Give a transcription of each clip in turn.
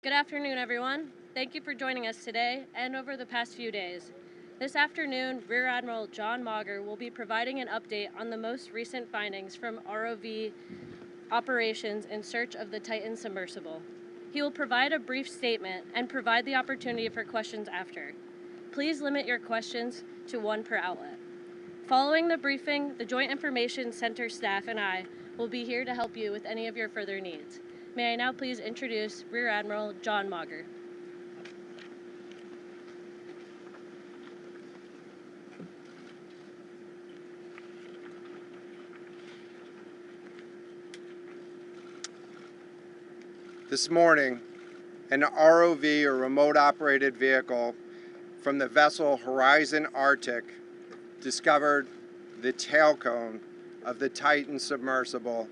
Good afternoon, everyone. Thank you for joining us today and over the past few days. This afternoon, Rear Admiral John Mauger will be providing an update on the most recent findings from ROV operations in search of the Titan submersible. He will provide a brief statement and provide the opportunity for questions after. Please limit your questions to one per outlet. Following the briefing, the Joint Information Center staff and I will be here to help you with any of your further needs. May I now please introduce Rear Admiral John Mauger. This morning, an ROV, or remote operated vehicle, from the vessel Horizon Arctic discovered the tail cone of the Titan submersible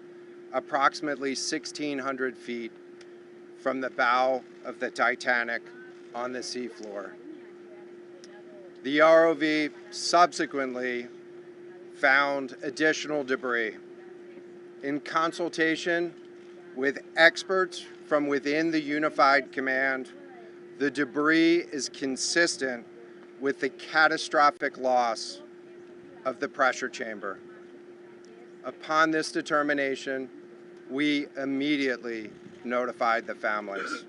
approximately 1,600 feet from the bow of the Titanic on the seafloor. The ROV subsequently found additional debris. In consultation with experts from within the Unified Command, the debris is consistent with the catastrophic loss of the pressure chamber. Upon this determination, we immediately notified the families.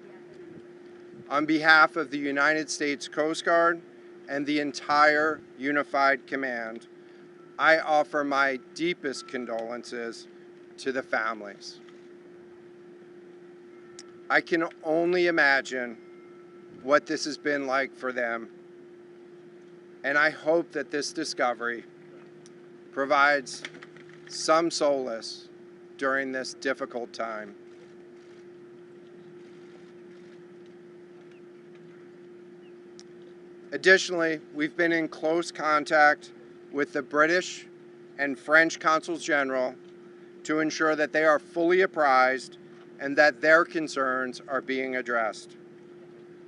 On behalf of the United States Coast Guard and the entire Unified Command, I offer my deepest condolences to the families. I can only imagine what this has been like for them, and I hope that this discovery provides some solace during this difficult time. Additionally, we've been in close contact with the British and French Consuls General to ensure that they are fully apprised and that their concerns are being addressed.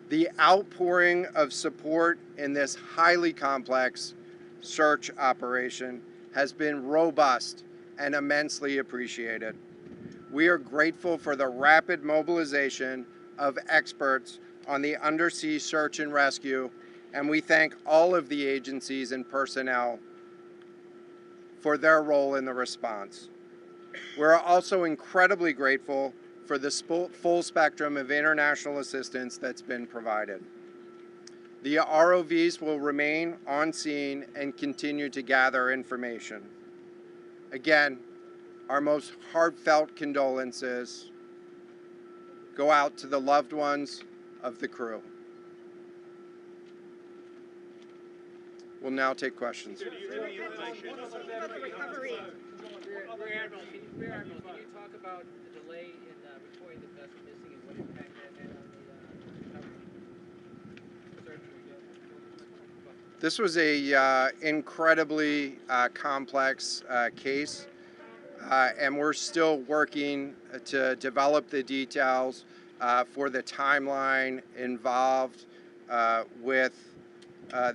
The outpouring of support in this highly complex search operation has been robust and immensely appreciated. We are grateful for the rapid mobilization of experts on the undersea search and rescue, and we thank all of the agencies and personnel for their role in the response. We're also incredibly grateful for the full spectrum of international assistance that's been provided. The ROVs will remain on scene and continue to gather information. Again, our most heartfelt condolences go out to the loved ones of the crew. We'll now take questions. Rear Admiral, can you talk about the delay in reporting the vessel missing and what impact that had on the search? This was a incredibly complex case, and we're still working to develop the details for the timeline involved with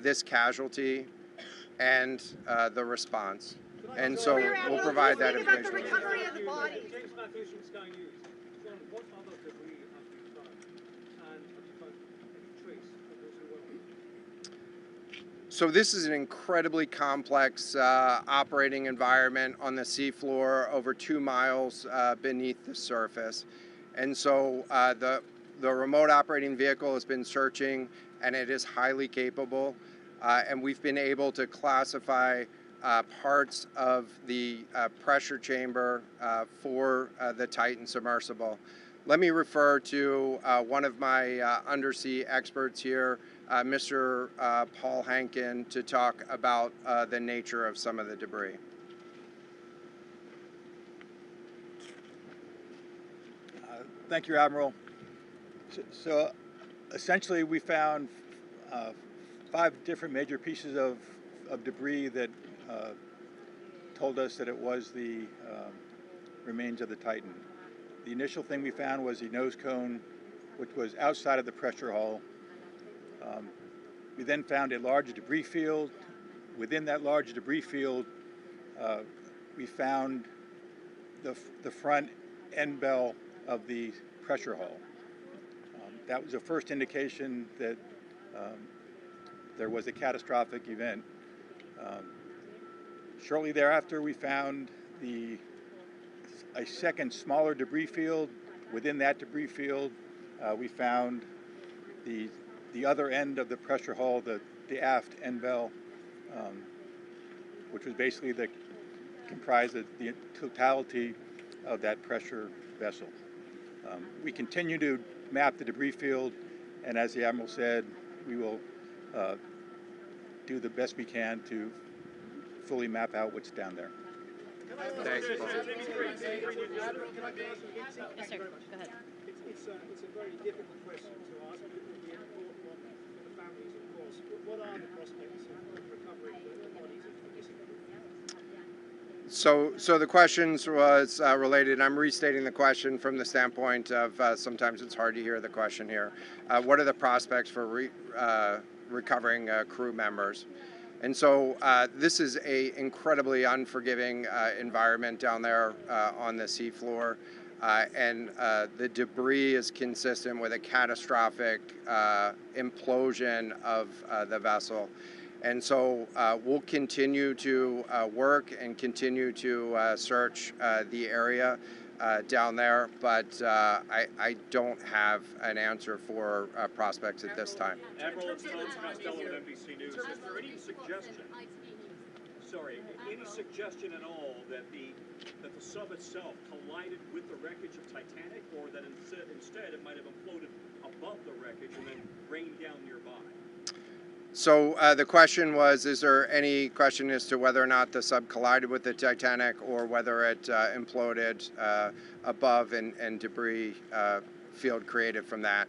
this casualty and the response. And so we'll provide that information. About the recovery of the body. What other debris has been found? And have you found any trace of those who were? So this is an incredibly complex operating environment on the seafloor, over 2 miles beneath the surface. And so the remote operating vehicle has been searching, and it is highly capable. And we've been able to classify parts of the pressure chamber for the Titan submersible. Let me refer to one of my undersea experts here, Mr. Paul Hankin, to talk about the nature of some of the debris. Thank you, Admiral. So essentially we found 5 different major pieces of debris that told us that it was the remains of the Titan. The initial thing we found was the nose cone, which was outside of the pressure hull. We then found a large debris field. Within that large debris field, we found the front end bell of the pressure hull. that was the first indication that there was a catastrophic event. Shortly thereafter, we found a second smaller debris field. Within that debris field, we found the other end of the pressure hull, the aft end bell, which was basically comprised of the totality of that pressure vessel. We continue to map the debris field, and as the Admiral said, we will do the best we can to fully map out what's down there. Thanks, Paul. Yes, sir. Go ahead. It's a very difficult question to ask, but it would be an important one for the families, of course. What are the prospects of recovering the bodies of the missing crew? So the questions was related. I'm restating the question from the standpoint of sometimes it's hard to hear the question here. What are the prospects for recovering crew members? And so this is a incredibly unforgiving environment down there on the seafloor, and the debris is consistent with a catastrophic implosion of the vessel. And so we'll continue to work and continue to search the area down there, but I don't have an answer for prospects at this time. Admiral, it's Tom Costello at NBC News. Is there any suggestion, any suggestion at all that the sub itself collided with the wreckage of Titanic, or that instead it might have imploded above the wreckage and then rained down nearby? So the question was, is there any question as to whether or not the sub collided with the Titanic or whether it imploded above and debris field created from that?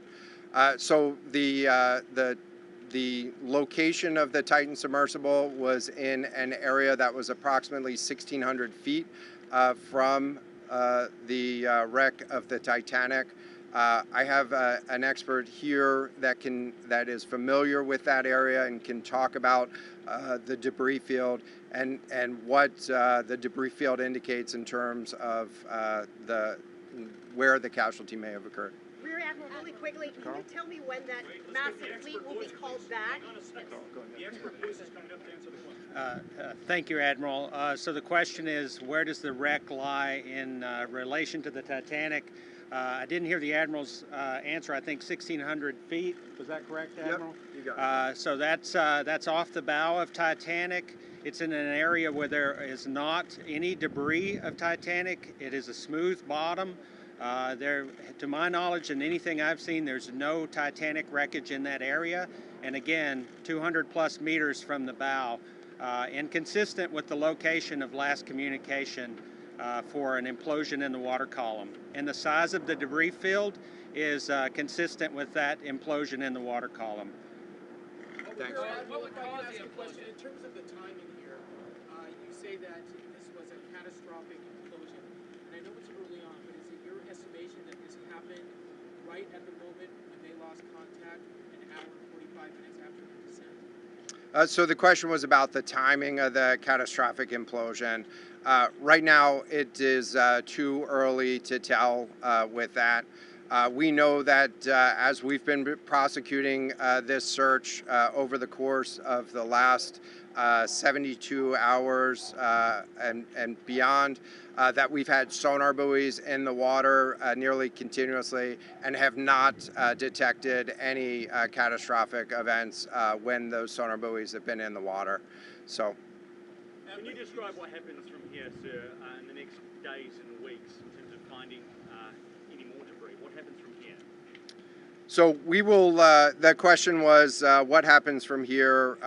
So the location of the Titan submersible was in an area that was approximately 1,600 feet from the wreck of the Titanic. I have an expert here that is familiar with that area and can talk about the debris field and what the debris field indicates in terms of where the casualty may have occurred. Rear Admiral, really quickly, can you tell me when that massive fleet will be called back? The expert voice is coming up to answer the question. Thank you, Admiral. So the question is, where does the wreck lie in relation to the Titanic? I didn't hear the Admiral's answer. I think 1,600 feet. Was that correct, Admiral? Yep, you got it. So that's off the bow of Titanic. It's in an area where there is not any debris of Titanic. It is a smooth bottom. To my knowledge and anything I've seen, there's no Titanic wreckage in that area. And again, 200 plus meters from the bow, and consistent with the location of last communication for an implosion in the water column. And the size of the debris field is consistent with that implosion in the water column. Thanks. What would cause the question in terms of the timing here? You say that this was a catastrophic implosion, and I know it's early on, but is it your estimation that this happened right at the moment when they lost contact, an hour and 45 minutes after the descent? So the question was about the timing of the catastrophic implosion. Right now, it is too early to tell with that. We know that as we've been prosecuting this search over the course of the last 72 hours and beyond, that we've had sonar buoys in the water nearly continuously and have not detected any catastrophic events when those sonar buoys have been in the water. So, Can you describe what happens from here, sir, in the next days and weeks in terms of finding any more debris? What happens from here? So we will. The question was, what happens from here?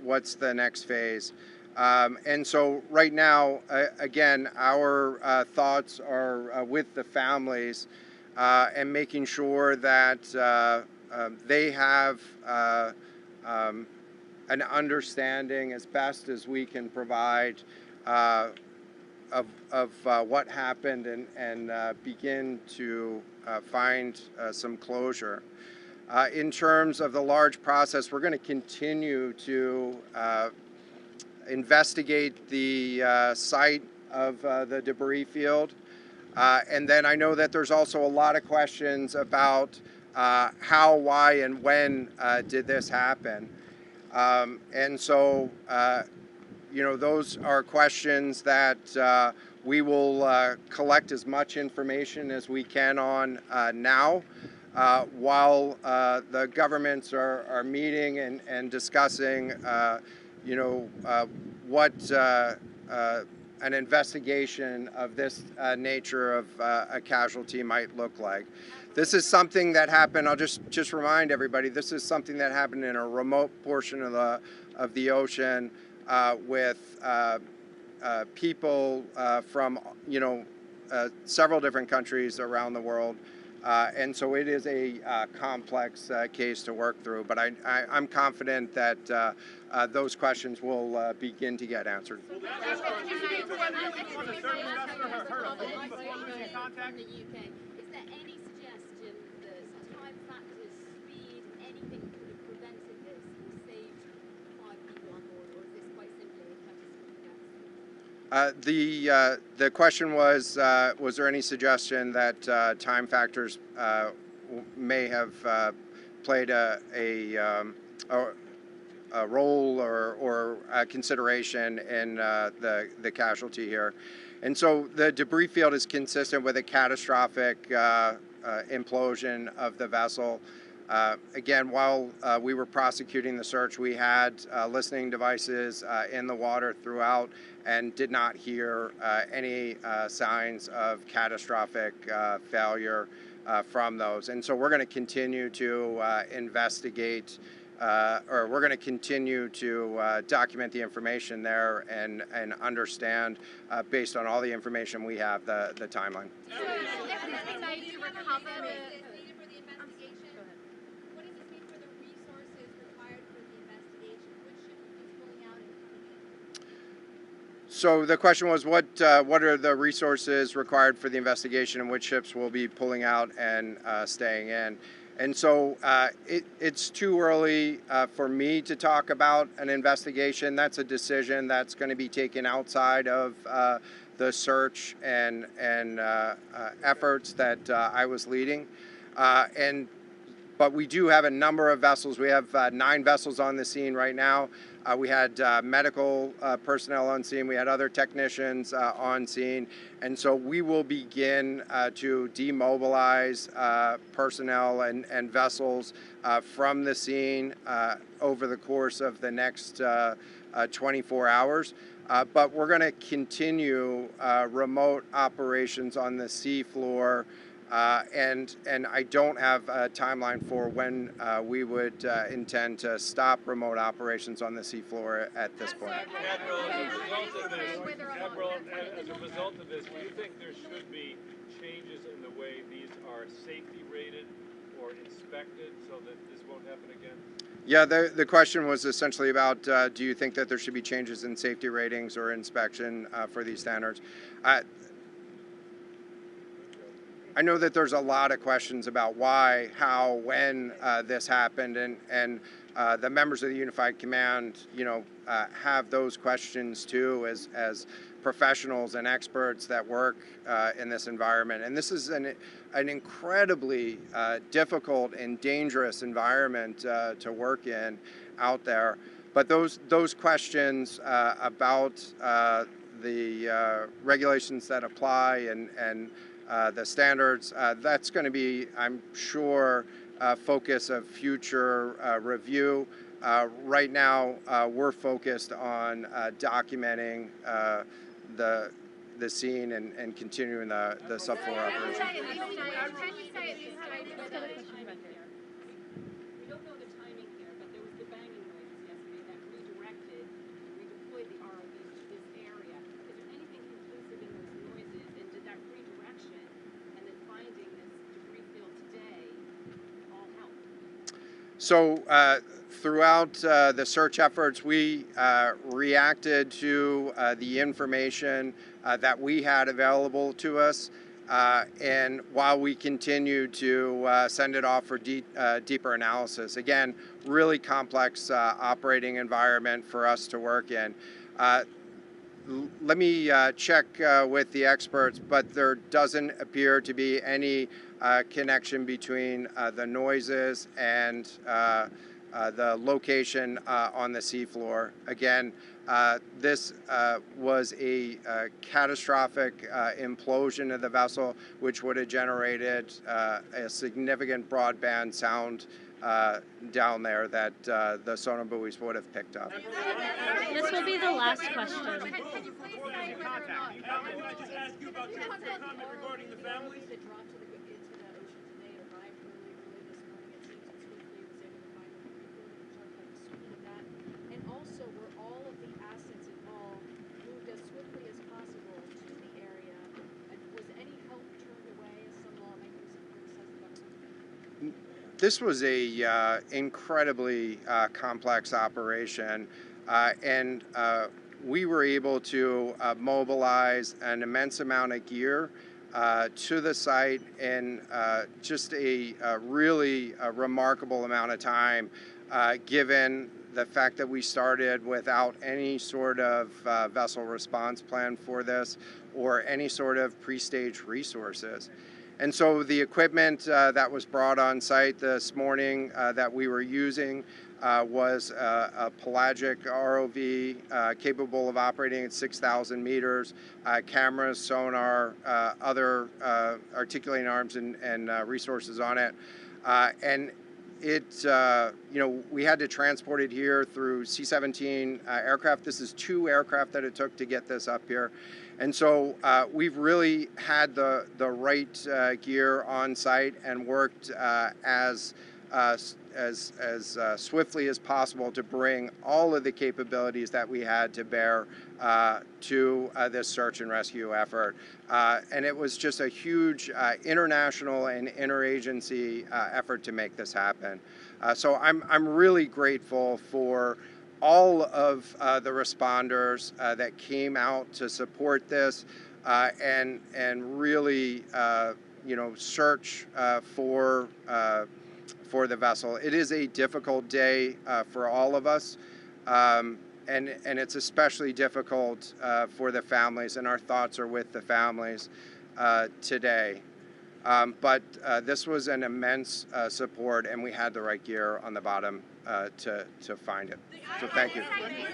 What's the next phase? And so right now, again, our thoughts are with the families and making sure that they have an understanding as best as we can provide of what happened and begin to find some closure. In terms of the large process, we're going to continue to investigate the site of the debris field. And then I know that there's also a lot of questions about how, why, and when did this happen? And so, those are questions that we will collect as much information as we can on now, while the governments are meeting and discussing, what an investigation of this nature of a casualty might look like. This is something that happened. I'll just remind everybody. This is something that happened in a remote portion of the ocean with people from several different countries around the world. And so it is a complex case to work through, but I'm confident that those questions will begin to get answered. The question was there any suggestion that time factors may have played a role or a consideration in the casualty here? And so the debris field is consistent with a catastrophic implosion of the vessel. Again, while we were prosecuting the search, we had listening devices in the water throughout and did not hear any signs of catastrophic failure from those. And so we're going to continue to investigate, or we're going to continue to document the information there and understand, based on all the information we have, the timeline. So the question was, what are the resources required for the investigation, and which ships will be pulling out and staying in? And so it's too early for me to talk about an investigation. That's a decision that's going to be taken outside of the search and efforts that I was leading. But we do have a number of vessels. We have 9 vessels on the scene right now. We had medical personnel on scene. We had other technicians on scene. And so we will begin to demobilize personnel and vessels from the scene over the course of the next 24 hours. But we're going to continue remote operations on the seafloor. And I don't have a timeline for when we would intend to stop remote operations on the seafloor at this point. Admiral, as a result of this, do you think there should be changes in the way these are safety rated or inspected so that this won't happen again? Yeah, the question was essentially about, do you think that there should be changes in safety ratings or inspection for these standards? I know that there's a lot of questions about why, how, when this happened, and the members of the Unified Command, have those questions too, as professionals and experts that work in this environment. And this is an incredibly difficult and dangerous environment to work in out there. But those questions about the regulations that apply and the standards, that's going to be, I'm sure, focus of future review. Right now, we're focused on documenting the scene and continuing the subfloor operation. So throughout the search efforts, we reacted to the information that we had available to us, and while we continued to send it off for deeper analysis. Again, really complex operating environment for us to work in. Let me check with the experts, but there doesn't appear to be any connection between the noises and the location on the seafloor. Again, this was a catastrophic implosion of the vessel, which would have generated a significant broadband sound down there that the sonar buoys would have picked up. This will be the last question. Can I just ask you about your comment regarding the families? And also, were all of the assets involved moved as swiftly as possible to the area? And was any help turned away, as some lawmakers have criticized the government? This was a incredibly complex operation, and we were able to mobilize an immense amount of gear to the site in just a really remarkable amount of time, given the fact that we started without any sort of vessel response plan for this or any sort of pre-stage resources. And so the equipment that was brought on site this morning that we were using was a pelagic ROV capable of operating at 6,000 meters, cameras, sonar, other articulating arms and resources on it. And it, we had to transport it here through C-17 aircraft. This is 2 aircraft that it took to get this up here. And so we've really had the right gear on site and worked as swiftly as possible to bring all of the capabilities that we had to bear to this search and rescue effort. And it was just a huge international and interagency effort to make this happen. So I'm really grateful for all of the responders that came out to support this and really search for the vessel. It is a difficult day for all of us, and it's especially difficult for the families, and our thoughts are with the families today. But this was an immense support, and we had the right gear on the bottom to find it. So thank you. When you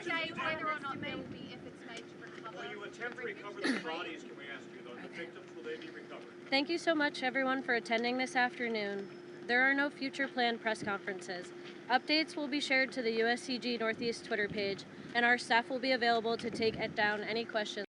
attempt to recover the bodies, can we ask you, though, the victims, will they be recovered? Thank you so much, everyone, for attending this afternoon. There are no future planned press conferences. Updates will be shared to the USCG Northeast Twitter page, and our staff will be available to take down any questions